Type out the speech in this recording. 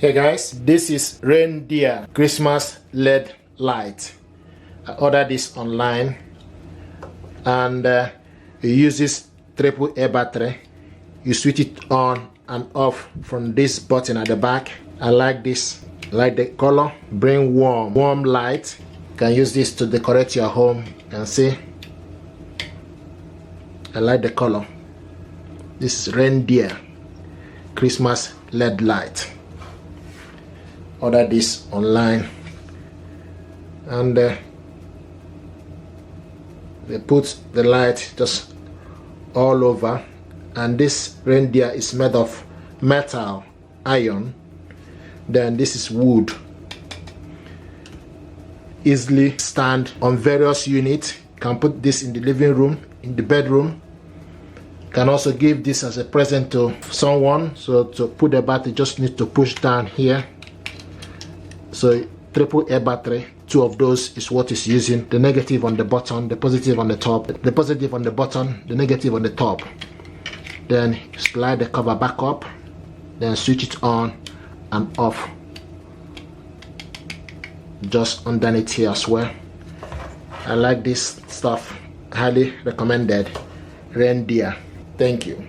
Hey guys, this is Reindeer Christmas LED light. I ordered this online and it uses AAA battery. You switch it on and off from this button at the back. I like this, I like the color. Bring warm light. You can use this to decorate your home. You can see, I like the color. This is Reindeer Christmas LED light. Order this online and they put the light just all over, and this reindeer is made of metal iron, then this is wood. Easily stand on various units. Can put this in the living room, in the bedroom. Can also give this as a present to someone. So to put the battery, just need to push down here. So AAA battery, two of those is what is using. The negative on the bottom, the positive on the top. The positive on the bottom, the negative on the top. Then slide the cover back up, then switch it on and off. Just underneath here as well. I like this stuff, highly recommended. Reindeer. Thank you.